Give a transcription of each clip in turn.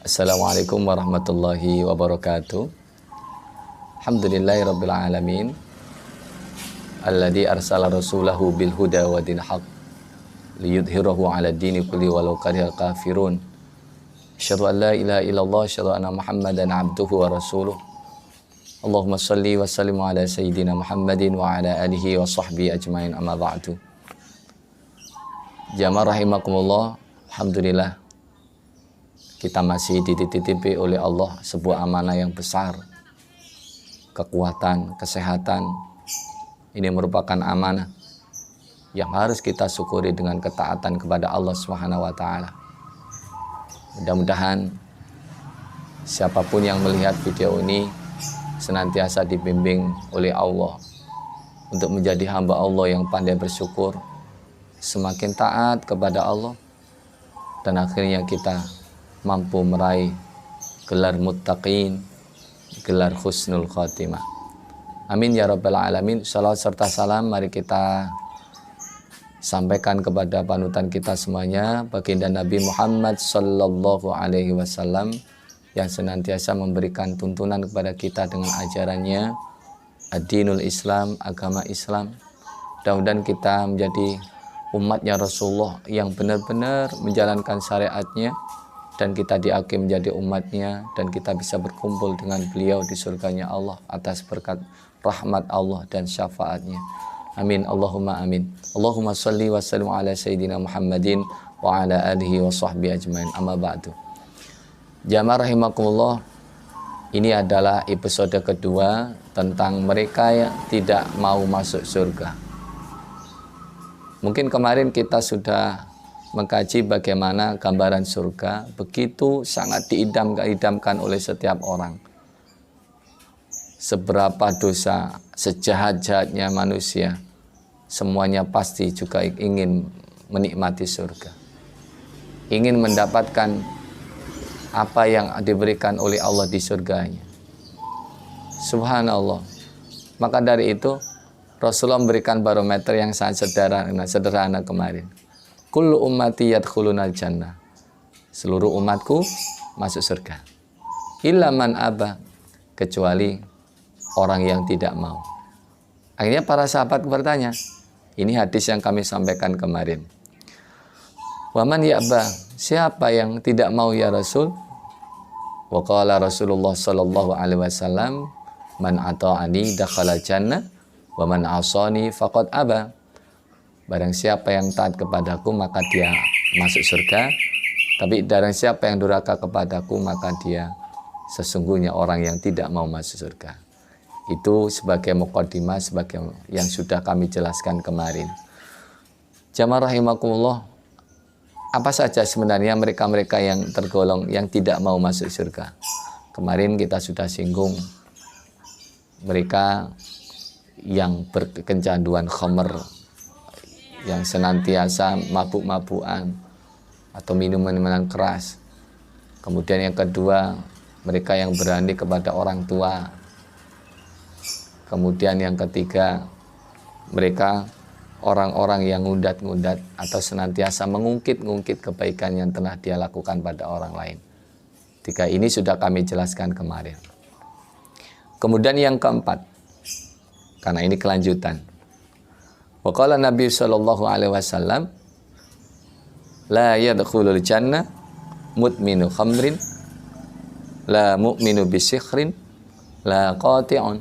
Assalamualaikum warahmatullahi wabarakatuh. Alhamdulillahirabbil alamin. Alladzi arsala rasulahu bil huda wa dinil haq liyudhhirahu 'ala dini kulli walau karihal kafirun. Asyhadu an la ilaha illallah, asyhadu anna Muhammadan 'abduhu wa rasuluh. Allahumma shalli wa sallim ala sayyidina Muhammadin wa ala alihi wa sahbihi ajmain, amma ba'du. Jamaah rahimakumullah, alhamdulillah kita masih dititipi oleh Allah sebuah amanah yang besar. Kekuatan, kesehatan, ini merupakan amanah yang harus kita syukuri dengan ketaatan kepada Allah Subhanahu wa taala. Mudah-mudahan siapapun yang melihat video ini senantiasa dibimbing oleh Allah untuk menjadi hamba Allah yang pandai bersyukur, semakin taat kepada Allah, dan akhirnya kita mampu meraih gelar muttaqin, gelar husnul khatimah. Amin ya rabbal alamin. Salawat serta salam mari kita sampaikan kepada panutan kita semuanya, baginda Nabi Muhammad sallallahu alaihi wasallam, yang senantiasa memberikan tuntunan kepada kita dengan ajarannya ad-dinul Islam, agama Islam. Mudah-mudahan kita menjadi umatnya Rasulullah yang benar-benar menjalankan syariatnya, dan kita diakui menjadi umatnya, dan kita bisa berkumpul dengan beliau di surganya Allah atas berkat rahmat Allah dan syafaatnya. Amin Allahumma amin. Allahumma shalli wa sallim ala sayyidina Muhammadin wa ala alihi wa sahbihi ajmain, amma ba'du. Jamaah rahimakumullah, ini adalah episode kedua tentang mereka yang tidak mau masuk surga. Mungkin kemarin kita sudah mengkaji bagaimana gambaran surga begitu sangat diidamkan oleh setiap orang. Seberapa dosa, sejahat-jahatnya manusia, semuanya pasti juga ingin menikmati surga. Ingin mendapatkan apa yang diberikan oleh Allah di surganya. Subhanallah. Maka dari itu Rasulullah memberikan barometer yang sangat sederhana kemarin. Kullu ummati yadkhulunal jannah. Seluruh umatku masuk surga. Illa man aba, kecuali orang yang tidak mau. Akhirnya para sahabat bertanya, ini hadis yang kami sampaikan kemarin. Wa man ya'ba, siapa yang tidak mau ya Rasul? Wa qala Rasulullah sallallahu alaihi wasallam, man ata'ani dakhala jannah wa man asani faqad aba. Barang siapa yang taat kepadaku maka dia masuk surga, tapi barang siapa yang durhaka kepadaku maka dia sesungguhnya orang yang tidak mau masuk surga. Itu sebagai muqaddimah, sebagai yang sudah kami jelaskan kemarin. Jamaah rahimakumullah, apa saja sebenarnya mereka-mereka yang tergolong yang tidak mau masuk surga? Kemarin kita sudah singgung mereka yang berkecanduan khamr, yang senantiasa mabuk-mabukan atau minuman-minuman keras. Kemudian yang kedua, mereka yang berani kepada orang tua. Kemudian yang ketiga, mereka orang-orang yang ngundat-ngundat atau senantiasa mengungkit-ungkit kebaikan yang telah dia lakukan pada orang lain. Tiga ini sudah kami jelaskan kemarin. Kemudian yang keempat, karena ini kelanjutan. Wa qala Nabi sallallahu alaihi wasallam, la yadkhulul jannah mutminu khamrin, la mu'minu bisikhrin, la qati'un.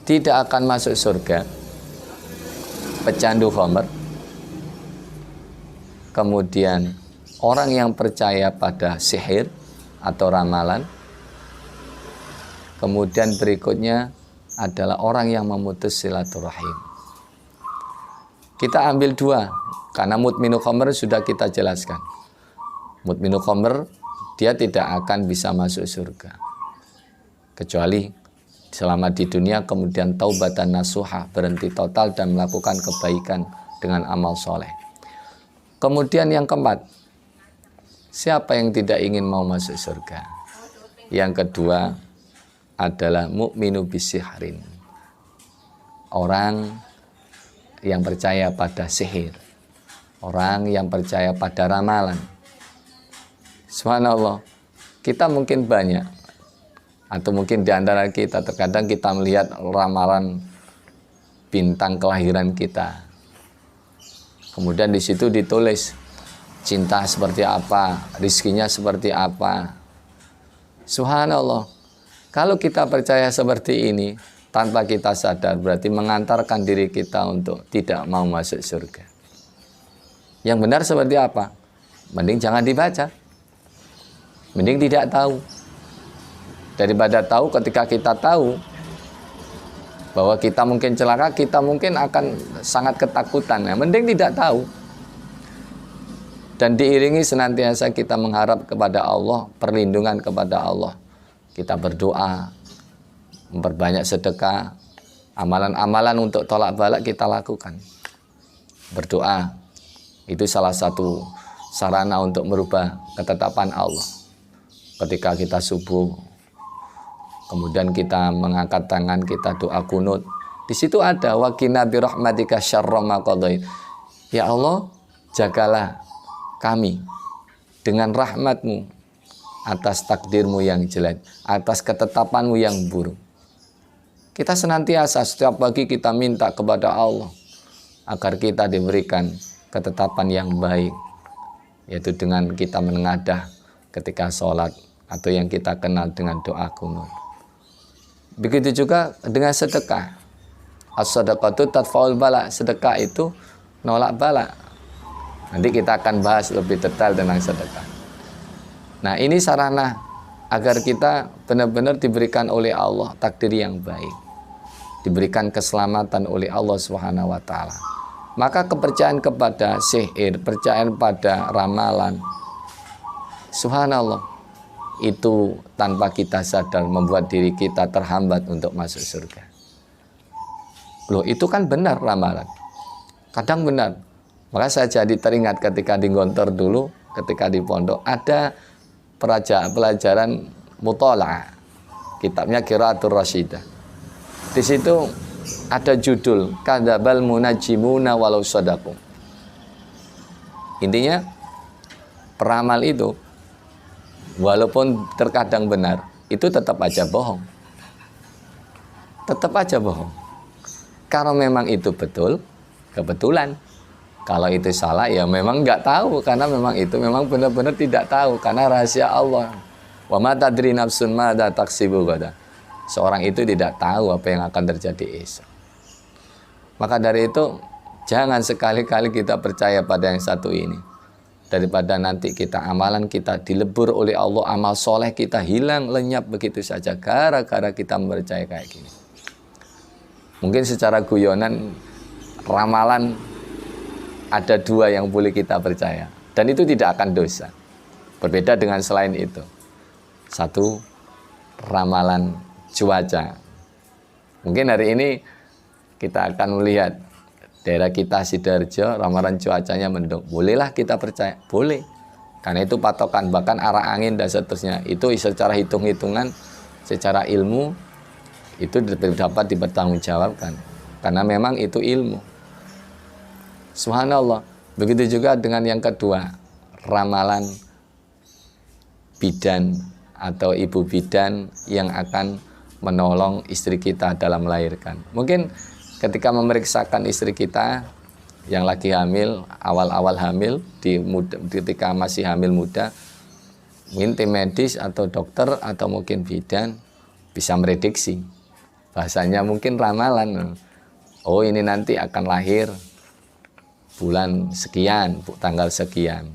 Tidak akan masuk surga pecandu khamr, kemudian orang yang percaya pada sihir atau ramalan, kemudian berikutnya adalah orang yang memutus silaturahim. Kita ambil dua, karena mutminu khamr sudah kita jelaskan. Mutminu khamr, dia tidak akan bisa masuk surga kecuali selama di dunia kemudian taubatan nasuha, berhenti total dan melakukan kebaikan dengan amal soleh. Kemudian yang keempat, siapa yang tidak ingin mau masuk surga? Yang kedua adalah mu'minu bisihrin, orang yang percaya pada sihir, orang yang percaya pada ramalan. Subhanallah, kita mungkin banyak, atau mungkin di antara kita terkadang kita melihat ramalan bintang kelahiran kita. Kemudian di situ ditulis cinta seperti apa, rizkinya seperti apa. Subhanallah, kalau kita percaya seperti ini tanpa kita sadar, berarti mengantarkan diri kita untuk tidak mau masuk surga. Yang benar seperti apa? Mending jangan dibaca, mending tidak tahu. Daripada tahu, ketika kita tahu bahwa kita mungkin celaka, kita mungkin akan sangat ketakutan. Ya, mending tidak tahu. Dan diiringi senantiasa kita mengharap kepada Allah, perlindungan kepada Allah. Kita berdoa, memperbanyak sedekah, amalan-amalan untuk tolak balak kita lakukan. Berdoa, itu salah satu sarana untuk merubah ketetapan Allah. Ketika kita subuh, kemudian kita mengangkat tangan, kita doa kunut. Di situ ada waqina bi rahmatika syarra ma qadait. Ya Allah, jagalah kami dengan rahmat-Mu atas takdir-Mu yang jelek, atas ketetapan-Mu yang buruk. Kita senantiasa setiap pagi kita minta kepada Allah agar kita diberikan ketetapan yang baik, yaitu dengan kita menengadah ketika sholat, atau yang kita kenal dengan doa kunut. Begitu juga dengan sedekah. As-sadaqatu tadfa'ul bala. Sedekah itu nolak bala. Nanti kita akan bahas lebih detail tentang sedekah. Nah, ini sarana agar kita benar-benar diberikan oleh Allah takdir yang baik, diberikan keselamatan oleh Allah Subhanahu wa taala. Maka kepercayaan kepada sihir, percayaan pada ramalan, subhanallah, itu tanpa kita sadar membuat diri kita terhambat untuk masuk surga. Loh, itu kan benar ramalan. Kadang benar. Maka saya jadi teringat ketika di Gontor dulu, ketika di pondok, ada pelajaran mutola'ah. Kitabnya Qiraatul Rasyidah. Di situ ada judul Kadzabal munajjimuna walau shadaqu. Intinya, peramal itu walaupun terkadang benar, itu tetap aja bohong. Tetap aja bohong. Kalau memang itu betul, kebetulan. Kalau itu salah, ya memang nggak tahu, karena memang itu memang benar-benar tidak tahu, karena rahasia Allah. Wa ma tadri nafsun madza taksibu ghadan. Seorang itu tidak tahu apa yang akan terjadi esok. Maka dari itu, jangan sekali-kali kita percaya pada yang satu ini. Daripada nanti kita amalan kita dilebur oleh Allah, amal soleh kita hilang lenyap begitu saja gara-gara kita percaya kayak gini. Mungkin secara guyonan, ramalan ada dua yang boleh kita percaya, dan itu tidak akan dosa. Berbeda dengan selain itu. Satu, ramalan cuaca. Mungkin hari ini kita akan melihat daerah kita Sidoarjo, ramalan cuacanya mendung. Bolehlah kita percaya? Boleh. Karena itu patokan, bahkan arah angin dan seterusnya. Itu secara hitung-hitungan, secara ilmu, itu dapat dipertanggungjawabkan. Karena memang itu ilmu. Subhanallah. Begitu juga dengan yang kedua, ramalan bidan atau ibu bidan yang akan menolong istri kita dalam melahirkan. Mungkin ketika memeriksakan istri kita yang lagi hamil, awal-awal hamil, ketika masih hamil muda, mungkin tim medis atau dokter atau mungkin bidan bisa merediksi. Bahasanya mungkin ramalan. Oh, ini nanti akan lahir bulan sekian, tanggal sekian.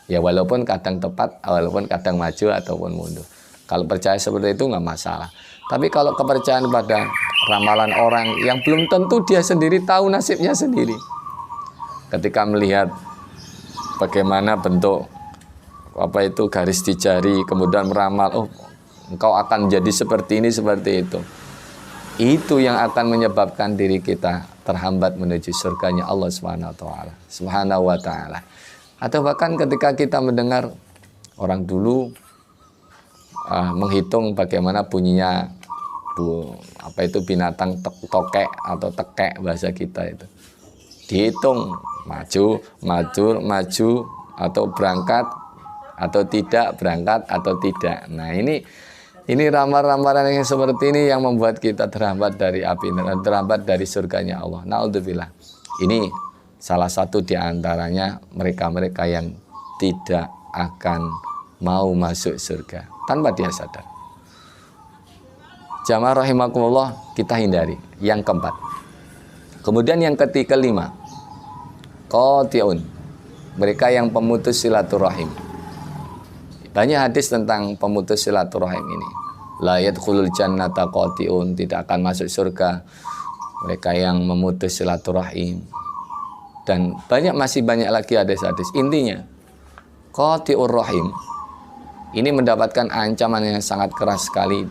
Ya walaupun kadang tepat, walaupun kadang maju ataupun mundur. Kalau percaya seperti itu nggak masalah. Tapi kalau kepercayaan pada ramalan orang yang belum tentu dia sendiri tahu nasibnya sendiri. Ketika melihat bagaimana bentuk garis di jari, kemudian meramal, oh engkau akan menjadi seperti ini, seperti itu. Itu yang akan menyebabkan diri kita terhambat menuju surganya Allah Subhanahu wa taala. Atau bahkan ketika kita mendengar orang dulu menghitung bagaimana bunyinya binatang tokek atau tekek bahasa kita itu. Dihitung maju atau berangkat atau tidak, berangkat atau tidak. Nah, ini ramalan-ramalan yang seperti ini yang membuat kita terhambat dari api neraka, terhambat dari surganya Allah. Naudzubillah. Ini salah satu di antaranya mereka-mereka yang tidak akan mau masuk surga tanpa dia sadar. Jamaah rahimakumullah, kita hindari. Yang keempat. Kemudian yang kelima, qati'un, mereka yang pemutus silaturahim. Banyak hadis tentang pemutus silaturahim ini. La yadkhulul jannata qati'un, tidak akan masuk surga mereka yang memutus silaturahim. Dan masih banyak lagi hadis-hadis. Intinya, qati'ur rahim ini mendapatkan ancaman yang sangat keras sekali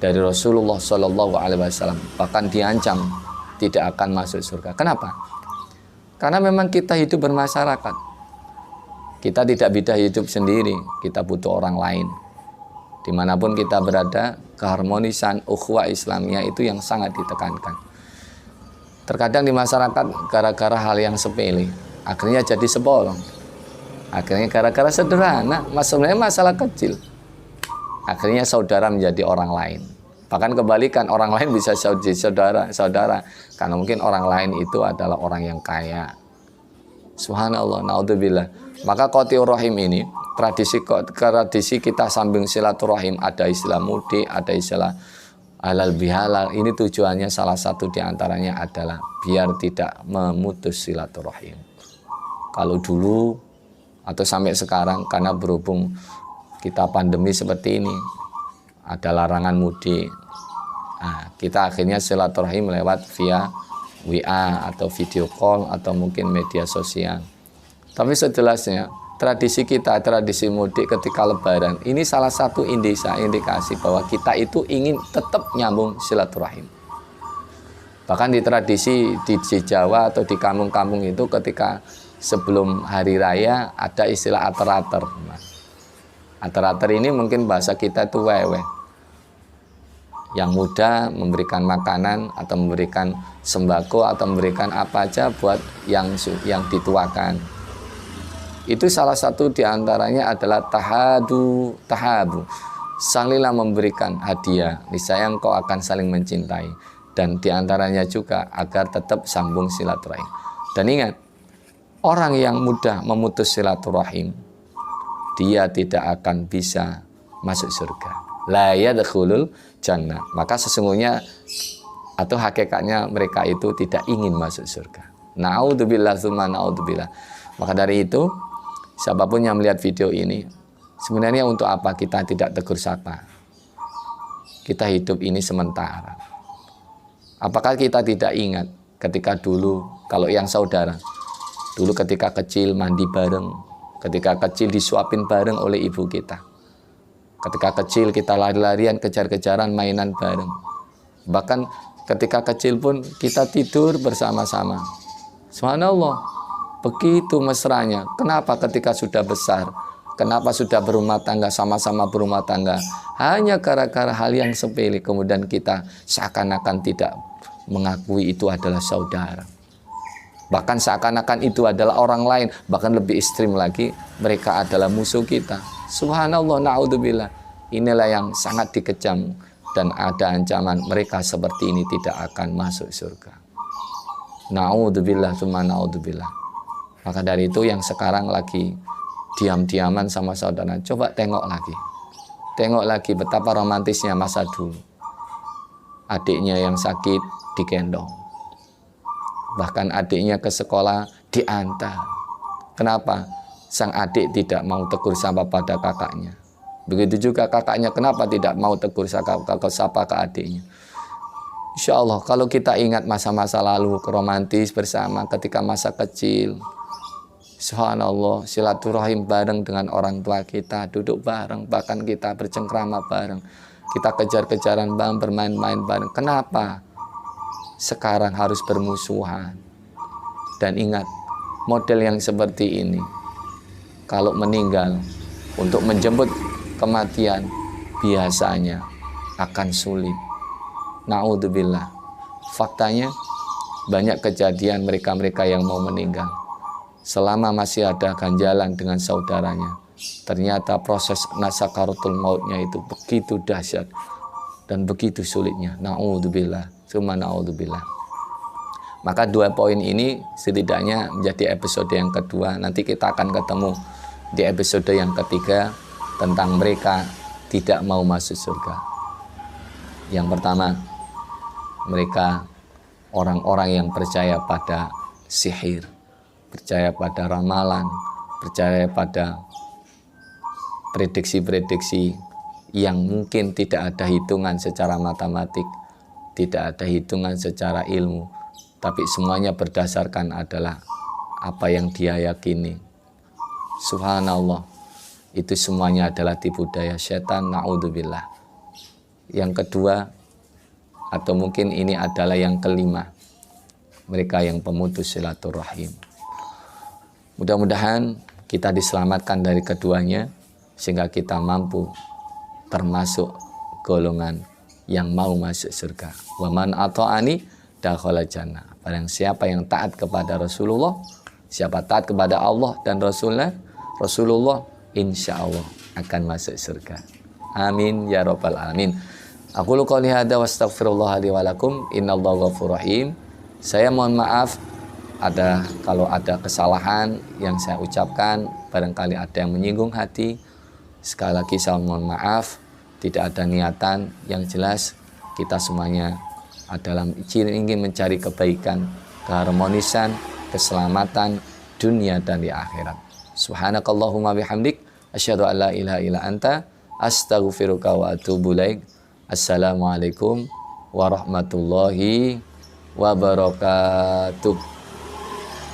dari Rasulullah Shallallahu Alaihi Wasallam. Bahkan diancam tidak akan masuk surga. Kenapa? Karena memang kita hidup bermasyarakat. Kita tidak bisa hidup sendiri. Kita butuh orang lain. Dimanapun kita berada, keharmonisan ukhuwah Islamiyah itu yang sangat ditekankan. Terkadang di masyarakat gara-gara hal yang sepele, akhirnya jadi sebolong. Akhirnya gara-gara sederhana, sebenarnya masalah kecil, akhirnya saudara menjadi orang lain. Bahkan kebalikan, orang lain bisa jadi saudara, karena mungkin orang lain itu adalah orang yang kaya. Subhanallah, naudzubillah. Maka qati'ur rahim ini, tradisi kita sambung silaturahim, ada istilah mudik, ada istilah halal bihalal. Ini tujuannya salah satu diantaranya adalah biar tidak memutus silaturahim. Kalau dulu atau sampai sekarang, karena berhubung kita pandemi seperti ini, ada larangan mudik, nah, kita akhirnya silaturahim lewat via WA atau video call atau mungkin media sosial. Tapi sejelasnya tradisi kita, tradisi mudik ketika lebaran, ini salah satu indikasi bahwa kita itu ingin tetap nyambung silaturahim. Bahkan di tradisi di Jawa atau di kampung-kampung itu ketika sebelum hari raya ada istilah ater-ater. Ater-ater ini mungkin bahasa kita itu wewe. Yang muda memberikan makanan atau memberikan sembako atau memberikan apa aja buat yang dituakan. Itu salah satu diantaranya adalah tahabu. Salinglah memberikan hadiah, niscaya engkau akan saling mencintai. Dan diantaranya juga agar tetap sambung silaturahim. Dan ingat, orang yang mudah memutus silaturahim, dia tidak akan bisa masuk surga. La yadkhulul jannah. Maka sesungguhnya atau hakikatnya mereka itu tidak ingin masuk surga. Naudzubillah tsumma naudzubillah. Maka dari itu, siapapun yang melihat video ini, sebenarnya untuk apa kita tidak tegur sapa? Kita hidup ini sementara. Apakah kita tidak ingat ketika dulu, kalau yang saudara, dulu ketika kecil mandi bareng, ketika kecil disuapin bareng oleh ibu kita, ketika kecil kita lari-larian, kejar-kejaran, mainan bareng, bahkan ketika kecil pun kita tidur bersama-sama. Subhanallah, begitu mesranya. Kenapa ketika sudah besar, kenapa sudah berumah tangga, sama-sama berumah tangga, hanya gara-gara hal yang sepele kemudian kita seakan-akan tidak mengakui itu adalah saudara. Bahkan seakan-akan itu adalah orang lain, bahkan lebih ekstrim lagi, mereka adalah musuh kita. Subhanallah, na'udzubillah. Inilah yang sangat dikecam dan ada ancaman mereka seperti ini tidak akan masuk surga. Na'udzubillah, tsumma na'udzubillah. Maka dari itu yang sekarang lagi diam-diaman sama saudara, coba tengok lagi. Tengok lagi betapa romantisnya masa dulu. Adiknya yang sakit digendong. Bahkan adiknya ke sekolah diantar. Kenapa? Sang adik tidak mau tegur sapa pada kakaknya. Begitu juga kakaknya kenapa tidak mau tegur sapa ke adiknya. Insya Allah kalau kita ingat masa-masa lalu romantis bersama ketika masa kecil, subhanallah, silaturahim bareng dengan orang tua kita, duduk bareng, bahkan kita bercengkrama bareng, kita kejar-kejaran bareng, bermain-main bareng. Kenapa sekarang harus bermusuhan? Dan ingat, model yang seperti ini kalau meninggal untuk menjemput kematian biasanya akan sulit. Na'udzubillah. Faktanya banyak kejadian mereka-mereka yang mau meninggal selama masih ada ganjalan dengan saudaranya. Ternyata proses sakaratul mautnya itu begitu dahsyat dan begitu sulitnya. Na'udzubillah, summa na'udzubillah. Maka 2 poin ini setidaknya menjadi episode yang kedua. Nanti kita akan ketemu di episode yang ketiga tentang mereka tidak mau masuk surga. Yang pertama, mereka orang-orang yang percaya pada sihir, percaya pada ramalan, percaya pada prediksi-prediksi yang mungkin tidak ada hitungan secara matematik, tidak ada hitungan secara ilmu, tapi semuanya berdasarkan adalah apa yang dia yakini. Subhanallah, itu semuanya adalah tipu daya setan, na'udzubillah. Yang kedua, atau mungkin ini adalah yang kelima, mereka yang pemutus silaturahim. Mudah-mudahan kita diselamatkan dari keduanya, sehingga kita mampu termasuk golongan yang mau masuk surga. Wa man ata'ani dakhala jannah. Barang siapa yang taat kepada Rasulullah, siapa taat kepada Allah dan Rasulullah, insya Allah akan masuk surga. Amin ya rabbal alamin. Aku qouli hadza wa astaghfirullah li wa lakum, innallaha ghafurur rahim. Saya mohon maaf kalau ada kesalahan yang saya ucapkan, barangkali ada yang menyinggung hati. Sekali lagi saya mohon maaf, tidak ada niatan. Yang jelas kita semuanya adalah ingin mencari kebaikan, keharmonisan, keselamatan dunia dan di akhirat. Subhanakallahumma bihamdik, asyhadu an la ilaha illa anta, astaghfiruka wa atubu ilaik. Assalamualaikum warahmatullahi wabarakatuh.